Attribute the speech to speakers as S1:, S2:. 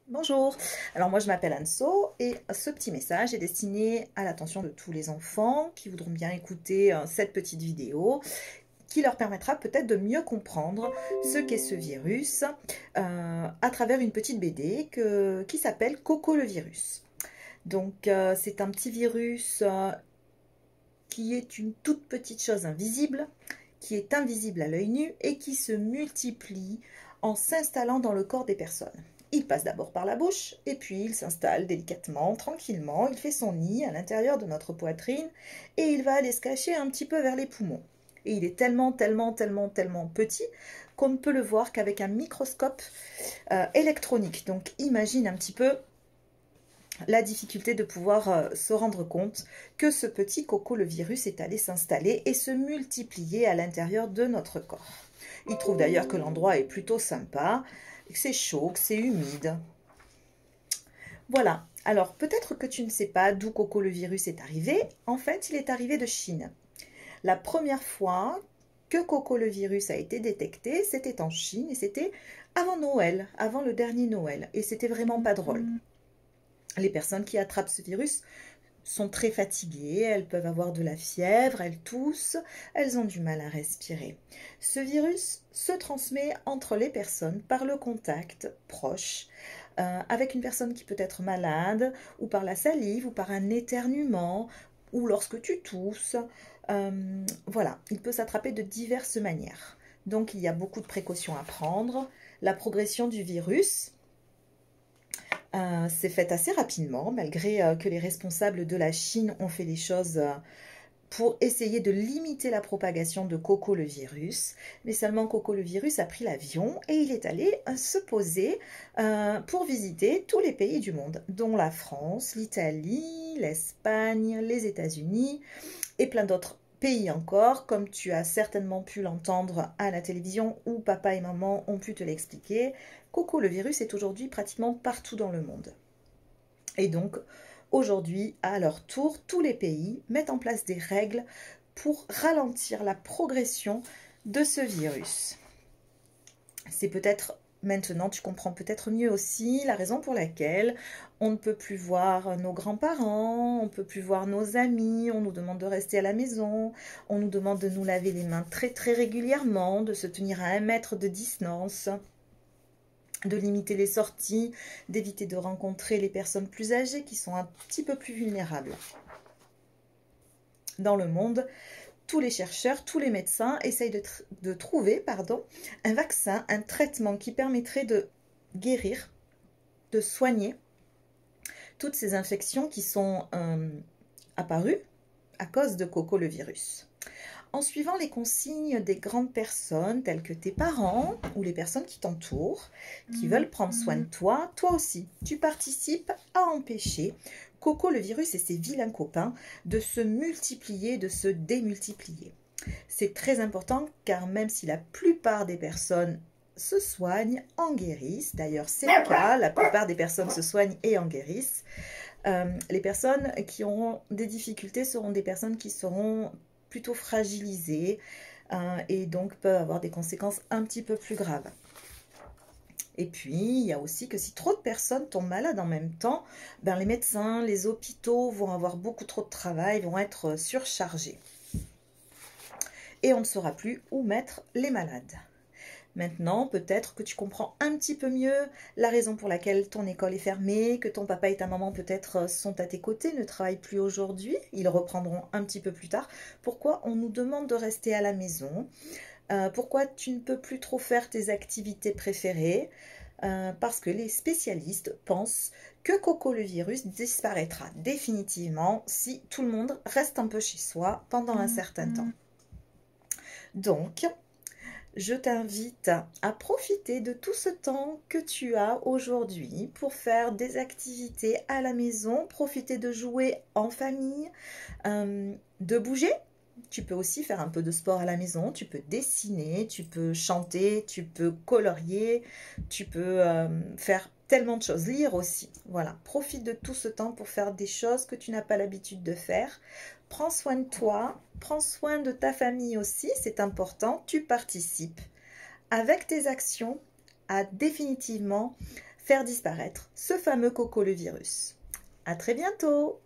S1: Bonjour, alors moi je m'appelle Anso et ce petit message est destiné à l'attention de tous les enfants qui voudront bien écouter cette petite vidéo qui leur permettra peut-être de mieux comprendre ce qu'est ce virus à travers une petite BD qui s'appelle Coco le virus. Donc c'est un petit virus qui est une toute petite chose invisible, qui est invisible à l'œil nu et qui se multiplie en s'installant dans le corps des personnes. Il passe d'abord par la bouche et puis il s'installe délicatement, tranquillement, il fait son nid à l'intérieur de notre poitrine et il va aller se cacher un petit peu vers les poumons. Et il est tellement petit qu'on ne peut le voir qu'avec un microscope électronique. Donc imagine un petit peu la difficulté de pouvoir se rendre compte que ce petit coco, le virus, est allé s'installer et se multiplier à l'intérieur de notre corps. Il trouve d'ailleurs que l'endroit est plutôt sympa, que c'est chaud, que c'est humide. Voilà, alors peut-être que tu ne sais pas d'où Coco le virus est arrivé. En fait, il est arrivé de Chine. La première fois que Coco le virus a été détecté, c'était en Chine et c'était avant Noël, avant le dernier Noël. Et c'était vraiment pas drôle. Les personnes qui attrapent ce virus sont très fatiguées, elles peuvent avoir de la fièvre, elles toussent, elles ont du mal à respirer. Ce virus se transmet entre les personnes par le contact proche, avec une personne qui peut être malade, ou par la salive, ou par un éternuement, ou lorsque tu tousses. Voilà, il peut s'attraper de diverses manières. Donc il y a beaucoup de précautions à prendre. La progression du virus s'est faite assez rapidement, malgré que les responsables de la Chine ont fait les choses pour essayer de limiter la propagation de Coco le virus. Mais seulement Coco le virus a pris l'avion et il est allé se poser pour visiter tous les pays du monde, dont la France, l'Italie, l'Espagne, les États-Unis et plein d'autres pays encore, comme tu as certainement pu l'entendre à la télévision ou papa et maman ont pu te l'expliquer. Coco le virus est aujourd'hui pratiquement partout dans le monde. Et donc, aujourd'hui, à leur tour, tous les pays mettent en place des règles pour ralentir la progression de ce virus. C'est peut-être maintenant, tu comprends peut-être mieux aussi la raison pour laquelle on ne peut plus voir nos grands-parents, on ne peut plus voir nos amis, on nous demande de rester à la maison, on nous demande de nous laver les mains très régulièrement, de se tenir à 1 mètre de distance, de limiter les sorties, d'éviter de rencontrer les personnes plus âgées qui sont un petit peu plus vulnérables. Dans le monde, tous les chercheurs, tous les médecins essayent de trouver un vaccin, un traitement qui permettrait de guérir, de soigner toutes ces infections qui sont apparues à cause de Coco le virus. En suivant les consignes des grandes personnes telles que tes parents ou les personnes qui t'entourent, qui veulent prendre soin de toi, toi aussi, tu participes à empêcher Coco le virus et ses vilains copains de se multiplier, de se démultiplier. C'est très important car même si la plupart des personnes se soignent, en guérissent, d'ailleurs c'est le cas, la plupart des personnes se soignent et en guérissent, les personnes qui auront des difficultés seront des personnes qui seront plutôt fragilisées et donc peuvent avoir des conséquences un petit peu plus graves. Et puis, il y a aussi que si trop de personnes tombent malades en même temps, ben les médecins, les hôpitaux vont avoir beaucoup trop de travail, vont être surchargés. Et on ne saura plus où mettre les malades. Maintenant, peut-être que tu comprends un petit peu mieux la raison pour laquelle ton école est fermée, que ton papa et ta maman peut-être sont à tes côtés, ne travaillent plus aujourd'hui, ils reprendront un petit peu plus tard. Pourquoi on nous demande de rester à la maison? Pourquoi tu ne peux plus trop faire tes activités préférées? Parce que les spécialistes pensent que Coco le virus disparaîtra définitivement si tout le monde reste un peu chez soi pendant un certain temps. Donc, je t'invite à profiter de tout ce temps que tu as aujourd'hui pour faire des activités à la maison, profiter de jouer en famille, de bouger. Tu peux aussi faire un peu de sport à la maison, tu peux dessiner, tu peux chanter, tu peux colorier, tu peux faire tellement de choses, lire aussi. Voilà, profite de tout ce temps pour faire des choses que tu n'as pas l'habitude de faire. Prends soin de toi, prends soin de ta famille aussi, c'est important, tu participes avec tes actions à définitivement faire disparaître ce fameux coccoleux virus. À très bientôt!